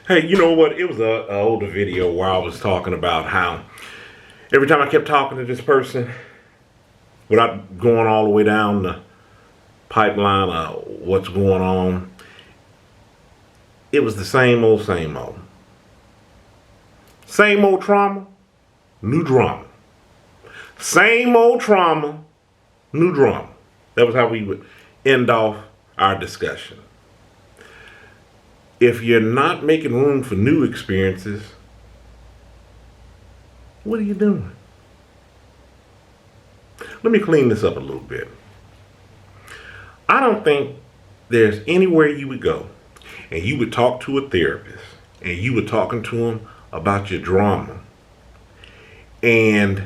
Hey, you know what? It was a older video where I was talking about how every time I kept talking to this person, without going all the way down the pipeline of what's going on, it was the same old, same old. Same old trauma, new drama. Same old trauma, new drama. That was how we would end off our discussion. If you're not making room for new experiences, what are you doing? Let me clean this up a little bit. I don't think there's anywhere you would go and you would talk to a therapist and you were talking to them about your drama. And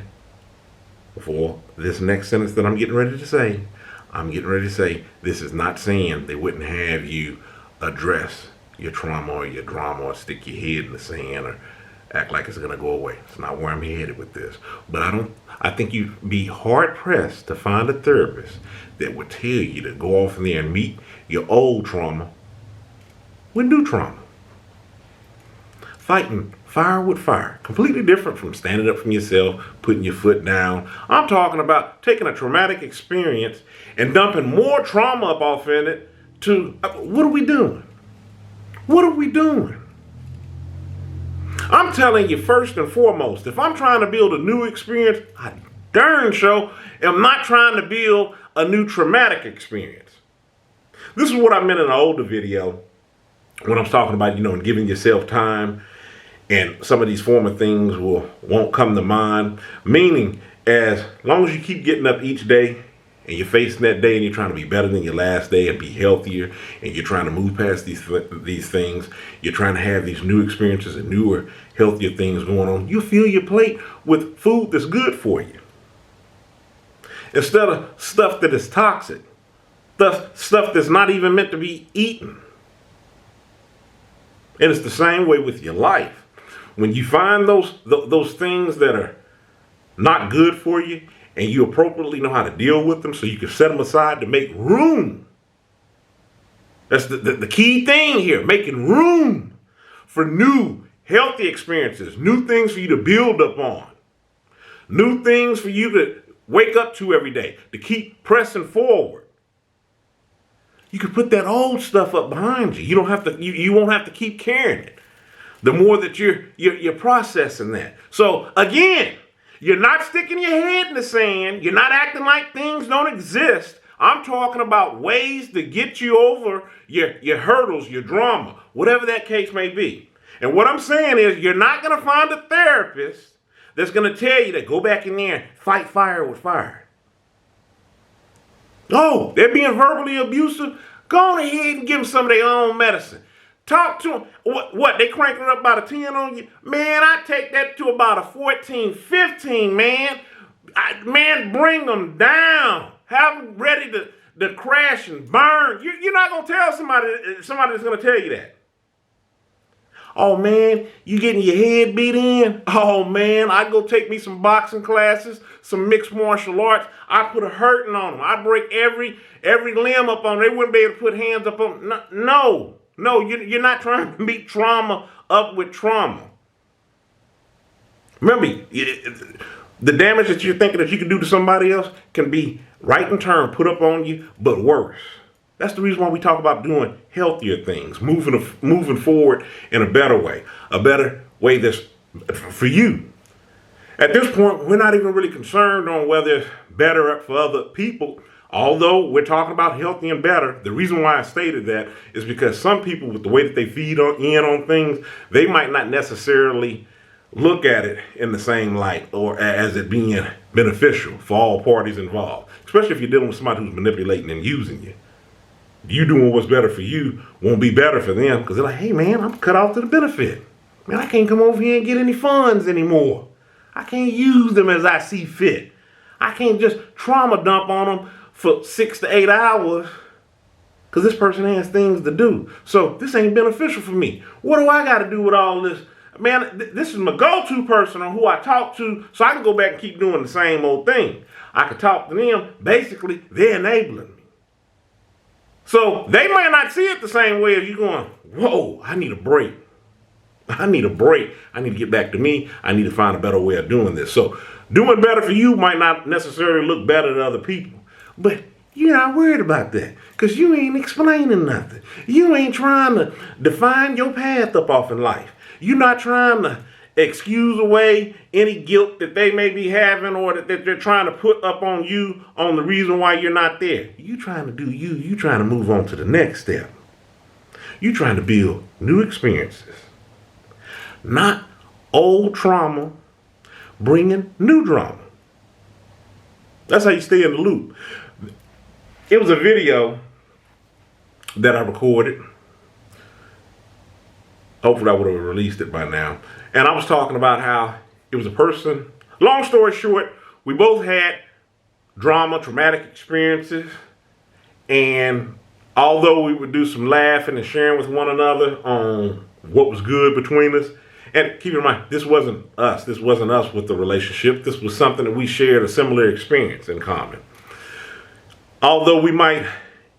for this next sentence that I'm getting ready to say, this is not saying they wouldn't have you address your trauma or your drama or stick your head in the sand or act like it's going to go away. It's not where I'm headed with this. But I think you'd be hard pressed to find a therapist that would tell you to go off in there and meet your old trauma with new trauma. Fighting fire with fire. Completely different from standing up from yourself, putting your foot down. I'm talking about taking a traumatic experience and dumping more trauma up off in it to, what are we doing? What are we doing? I'm telling you, first and foremost, if I'm trying to build a new experience, I darn sure am not trying to build a new traumatic experience. This is what I meant in an older video when I was talking about, giving yourself time and some of these former things won't come to mind. Meaning, as long as you keep getting up each day and you're facing that day and you're trying to be better than your last day and be healthier and you're trying to move past these things, you're trying to have these new experiences and newer, healthier things going on, you fill your plate with food that's good for you. Instead of stuff that is toxic, stuff that's not even meant to be eaten. And it's the same way with your life. When you find those things that are not good for you, and you appropriately know how to deal with them so you can set them aside to make room. That's the key thing here, making room for new, healthy experiences, new things for you to build up on, new things for you to wake up to every day, to keep pressing forward. You can put that old stuff up behind you. You don't have to. You won't have to keep carrying it. The more that you're processing that. So again, you're not sticking your head in the sand. You're not acting like things don't exist. I'm talking about ways to get you over your hurdles, your drama, whatever that case may be. And what I'm saying is you're not going to find a therapist that's going to tell you to go back in there and fight fire with fire. Oh, they're being verbally abusive? Go on ahead and give them some of their own medicine. Talk to them. What? They cranking it up about a 10 on you? Man, I take that to about a 14, 15, man. Man, bring them down. Have them ready to crash and burn. You're not going to tell somebody that's going to tell you that. Oh, man, you getting your head beat in? Oh, man, I go take me some boxing classes, some mixed martial arts. I put a hurting on them. I break every limb up on them. They wouldn't be able to put hands up on them. No, you're not trying to beat trauma up with trauma. Remember, the damage that you're thinking that you can do to somebody else can be right in turn put up on you, but worse. That's the reason why we talk about doing healthier things, moving forward in a better way that's for you. At this point, we're not even really concerned on whether it's better for other people. Although we're talking about healthy and better, the reason why I stated that is because some people, with the way that they feed on things, they might not necessarily look at it in the same light or as it being beneficial for all parties involved. Especially if you're dealing with somebody who's manipulating and using you. You doing what's better for you won't be better for them because they're like, hey man, I'm cut off to the benefit. Man, I can't come over here and get any funds anymore. I can't use them as I see fit. I can't just trauma dump on them for 6 to 8 hours because this person has things to do. So this ain't beneficial for me. What do I got to do with all this? Man, this is my go-to person on who I talk to so I can go back and keep doing the same old thing. I can talk to them. Basically, they're enabling me. So they might not see it the same way as you going, whoa, I need a break. I need a break. I need to get back to me. I need to find a better way of doing this. So doing better for you might not necessarily look better to other people, but you're not worried about that because you ain't explaining nothing. You ain't trying to define your path up off in life. You're not trying to excuse away any guilt that they may be having or that they're trying to put up on you on the reason why you're not there. You trying to do you. You trying to move on to the next step. You trying to build new experiences. Not old trauma bringing new drama. That's how you stay in the loop. It was a video that I recorded. Hopefully I would have released it by now. And I was talking about how it was a person. Long story short, we both had traumatic experiences. And although we would do some laughing and sharing with one another on what was good between us, and keep in mind, this wasn't us. This wasn't us with the relationship. This was something that we shared a similar experience in common. Although we might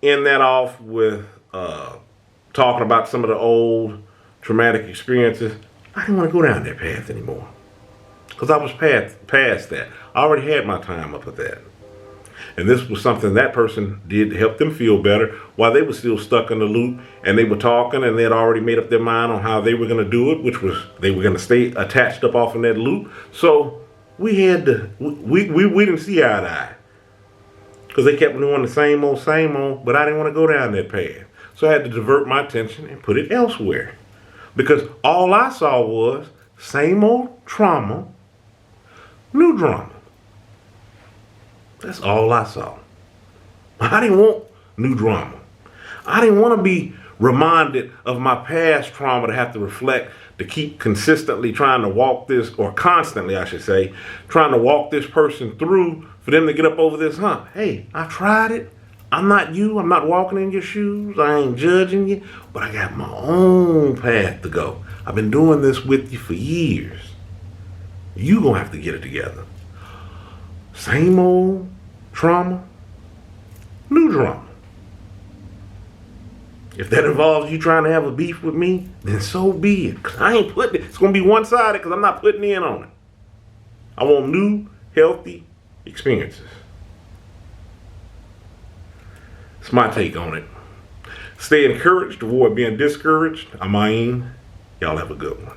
end that off with talking about some of the old traumatic experiences, I didn't want to go down that path anymore. Because I was past that. I already had my time up with that. And this was something that person did to help them feel better while they were still stuck in the loop and they were talking and they had already made up their mind on how they were going to do it, which was they were going to stay attached up off in that loop. So we had to, we didn't see eye to eye because they kept doing the same old, but I didn't want to go down that path. So I had to divert my attention and put it elsewhere because all I saw was same old trauma, new drama. That's all I saw. I didn't want new drama. I didn't want to be reminded of my past trauma to have to reflect, to keep consistently trying to walk this, or constantly, I should say, trying to walk this person through for them to get up over this hump. Hey, I tried it. I'm not you. I'm not walking in your shoes. I ain't judging you, but I got my own path to go. I've been doing this with you for years. You gonna have to get it together. Same old trauma, new drama. If that involves you trying to have a beef with me, then so be it. 'Cause I ain't putting it. It's going to be one-sided because I'm not putting in on it. I want new, healthy experiences. It's my take on it. Stay encouraged, avoid being discouraged. I'm Ayin. Y'all have a good one.